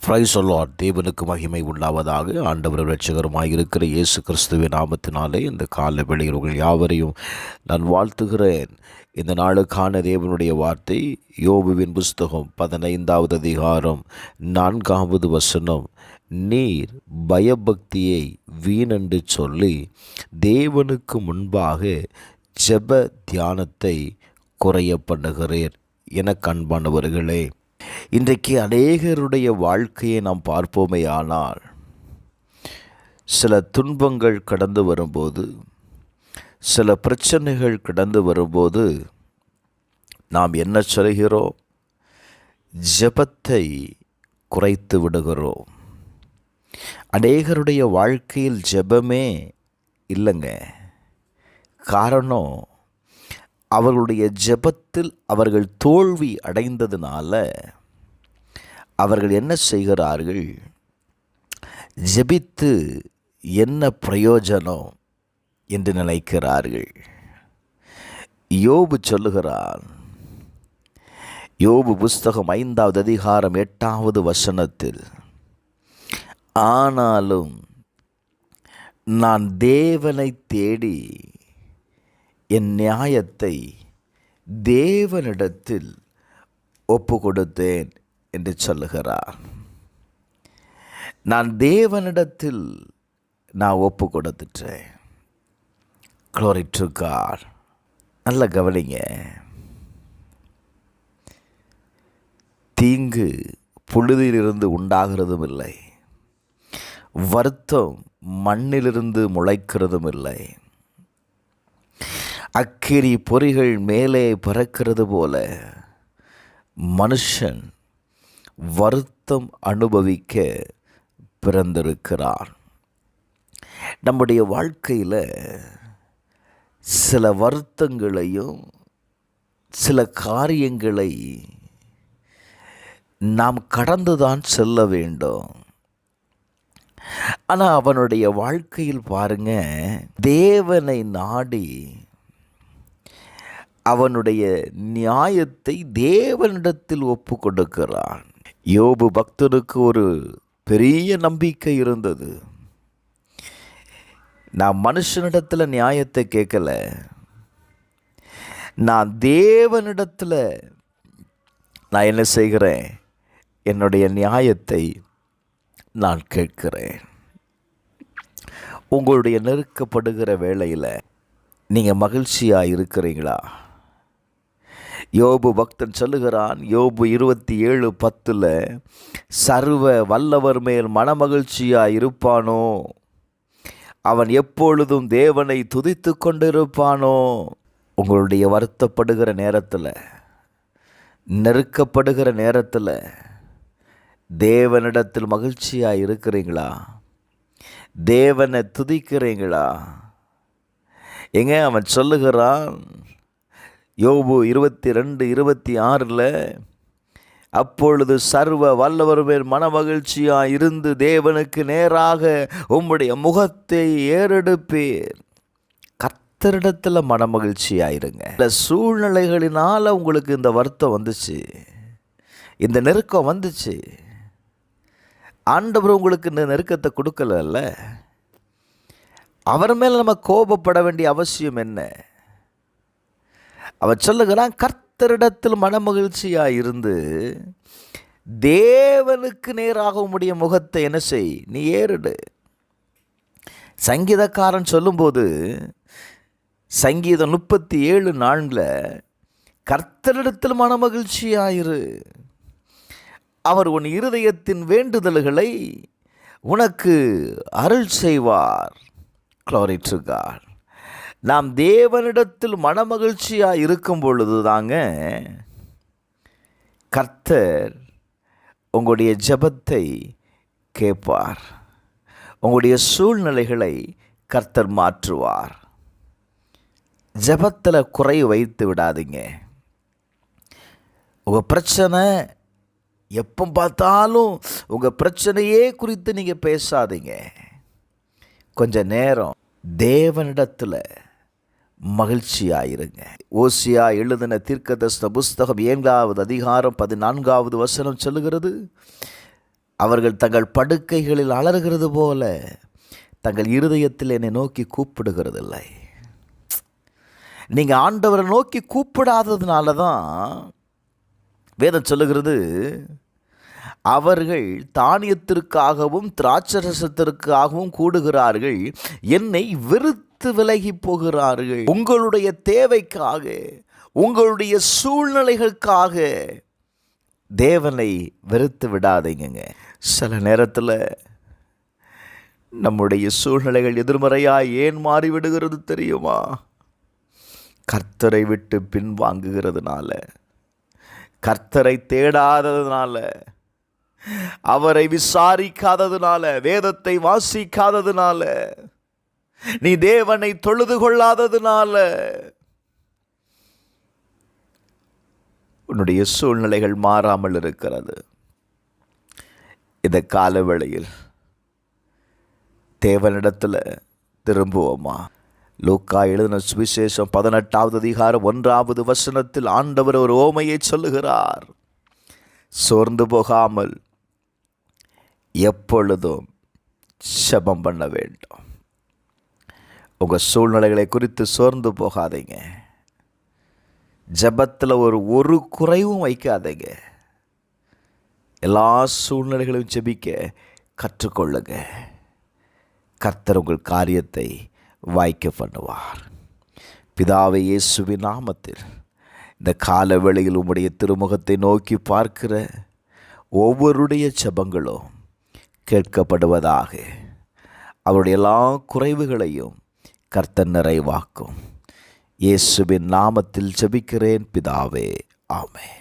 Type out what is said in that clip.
Praise the Lord. தேவனுக்கு மகிமை உண்டாவதாக. ஆண்டவர் இரட்சகருமாய் இருக்கிற இயேசு கிறிஸ்துவின் நாமத்தினாலே இந்த காலை வேளையில் உங்கள் யாவரையும் நான் வாழ்த்துகிறேன். இந்த நாளுக்கான தேவனுடைய வார்த்தை யோபுவின் புஸ்தகம் 15வது அதிகாரம் 4வது வசனம். நீர் பயபக்தியை வீணென்று சொல்லி தேவனுக்கு முன்பாக ஜெப தியானத்தை குறைய பண்ணுகிறீர். என அன்பானவர்களே, இன்றைக்கு அநேகருடைய வாழ்க்கையை நாம் பார்ப்போமே, ஆனால் சில துன்பங்கள் கடந்து வரும்போது, சில பிரச்சனைகள் கடந்து வரும்போது நாம் என்ன சொல்கிறோம்? ஜெபத்தை குறைத்து விடுகிறோம். அநேகருடைய வாழ்க்கையில் ஜெபமே இல்லைங்க. காரணம், அவர்களுடைய ஜெபத்தில் அவர்கள் தோல்வி அடைந்ததுனால அவர்கள் என்ன செய்கிறார்கள்? ஜெபித்து என்ன பிரயோஜனம் என்று நினைக்கிறார்கள். யோபு சொல்லுகிறான், யோபு புஸ்தகம் 5வது அதிகாரம் 8வது வசனத்தில், ஆனாலும் நான் தேவனை தேடி என் நியாயத்தை தேவனிடத்தில் ஒப்பு கொடுத்தேன் என்று சொல்லுகிறார். நான் தேவனிடத்தில் ஒப்பு கொடுத்துட்டேன். Glory to God. நல்ல கவனிங்க. தீங்கு புழுதியிலிருந்து உண்டாகிறதும் இல்லை, வருத்தம் மண்ணிலிருந்து முளைக்கிறதும் இல்லை. அக்கினி பொறிகள் மேலே பறக்கிறது போல மனுஷன் வருத்தம் அனுபவிக்க பிறந்திருக்கிறான். நம்முடைய வாழ்க்கையில் சில வருத்தங்களையும் சில காரியங்களை நாம் கடந்துதான் செல்ல வேண்டும். ஆனால் அவனுடைய வாழ்க்கையில் பாருங்க, தேவனை நாடி அவனுடைய நியாயத்தை தேவனிடத்தில் ஒப்பு கொடுக்கிறான். யோபு பக்தனுக்கு ஒரு பெரிய நம்பிக்கை இருந்தது. நான் மனுஷனிடத்தில் நியாயத்தை கேட்கல, நான் தேவனிடத்தில் நான் என்ன செய்கிறேன்? என்னுடைய நியாயத்தை நான் கேட்கிறேன். உங்களுடைய நெருக்கப்படுகிற வேளையில் நீங்கள் மகிழ்ச்சியாக இருக்கிறீங்களா? யோபு பக்தன் சொல்லுகிறான், யோபு 27:10, சர்வ வல்லவர் மேல் மனமகிழ்ச்சியாக இருப்பானோ, அவன் எப்பொழுதும் தேவனை துதித்து கொண்டிருப்பானோ. உங்களுடைய வருத்தப்படுகிற நேரத்தில், நெருக்கப்படுகிற நேரத்தில் தேவனிடத்தில் மகிழ்ச்சியாக இருக்கிறீங்களா? தேவனை துதிக்கிறீங்களா? எங்க அவன் சொல்லுகிறான், யோபு 22:26, அப்பொழுது சர்வ வல்லவர் மேல் மனமகிழ்ச்சியாக இருந்து தேவனுக்கு நேராக உம்முடைய முகத்தை ஏறெடுப்பீர். கர்த்தரிடத்தில் மனமகிழ்ச்சியாயிருங்க. இந்த சூழ்நிலைகளினால் உங்களுக்கு இந்த வருத்தம் வந்துச்சு, இந்த நெருக்கம் வந்துச்சு. ஆண்டவர் உங்களுக்கு இந்த நெருக்கத்தை கொடுக்கல. அவர் மேல் நம்ம கோபப்பட வேண்டிய அவசியம் என்ன? அவன் சொல்லுகிறான், கர்த்தரிடத்தில் மனமகிழ்ச்சியாக இருந்து தேவனுக்கு நேராக உம்முடைய முகத்தை என்ன செய், நீ ஏறிடு. சங்கீதக்காரன் சொல்லும்போது சங்கீதம் 37:4, கர்த்தரிடத்தில் மனமகிழ்ச்சியாயிரு, அவர் உன் இருதயத்தின் வேண்டுதல்களை உனக்கு அருள் செய்வார். Glory to God. நாம் தேவனிடத்தில் மனமகிழ்ச்சியாக இருக்கும் பொழுது தாங்க கர்த்தர் உங்களுடைய ஜெபத்தை கேட்பார். உங்களுடைய சூழ்நிலைகளை கர்த்தர் மாற்றுவார். ஜெபத்தில் குறை வைத்து விடாதீங்க. உங்கள் பிரச்சனை எப்போ பார்த்தாலும் உங்கள் பிரச்சனையே குறித்து நீங்கள் பேசாதீங்க. கொஞ்ச நேரம் தேவனிடத்தில் மகிழ்ச்சியாயிருங்க. ஓசியா எழுதின தீர்க்கதரிசன புஸ்தகம் 7வது அதிகாரம் 14வது வசனம் சொல்லுகிறது, அவர்கள் தங்கள் படுக்கைகளில் அலறுகிறது போல தங்கள் இருதயத்தில் என்னை நோக்கி கூப்பிடுகிறதில்லை. நீங்கள் ஆண்டவரை நோக்கி கூப்பிடாததுனால தான் வேதம் சொல்லுகிறது, அவர்கள் தானியத்திற்காகவும் திராட்சரசத்திற்காகவும் கூடுகிறார்கள், என்னை வெறுத்து விலகி போகிறார்கள். உங்களுடைய தேவைக்காக, உங்களுடைய சூழ்நிலைகளுக்காக தேவனை வெறுத்து விடாதீங்க. சில நேரத்தில் நம்முடைய சூழ்நிலைகள் எதிர்மறையாக ஏன் மாறிவிடுகிறது தெரியுமா? கர்த்தரை விட்டு பின்வாங்குகிறதுனால, கர்த்தரை தேடாததுனால, அவரை விசாரிக்காததுனால, வேதத்தை வாசிக்காததுனால, நீ தேவனை தொழுது கொள்ளாததுனால உன்னுடைய சூழ்நிலைகள் மாறாமல் இருக்கிறது. இந்த காலவேளையில் தேவனிடத்தில் திரும்புவோமா? லூக்கா எழுதின சுவிசேஷம் 18வது அதிகாரம் 1வது வசனத்தில் ஆண்டவர் ஒரு ஓமையை சொல்லுகிறார். சோர்ந்து போகாமல் எப்பொழுதும் ஜெபம் பண்ண வேண்டும். உங்கள் சூழ்நிலைகளை குறித்து சோர்ந்து போகாதீங்க. ஜெபத்தில் ஒரு குறைவும் வைக்காதீங்க. எல்லா சூழ்நிலைகளையும் ஜெபிக்க கற்றுக்கொள்ளுங்க. கர்த்தர் உங்கள் காரியத்தை வாய்க்க பண்ணுவார். பிதாவே, இயேசுவின் நாமத்தில் இந்த காலவேளையில் உம்முடைய திருமுகத்தை நோக்கி பார்க்கிற ஒவ்வொருடைய ஜெபங்களும் கேட்கப்படுவதாக. அவருடைய எல்லா குறைவுகளையும் கர்த்தர் நிறைவாக்கும். இயேசுவின் நாமத்தில் ஜெபிக்கிறேன் பிதாவே, ஆமென்.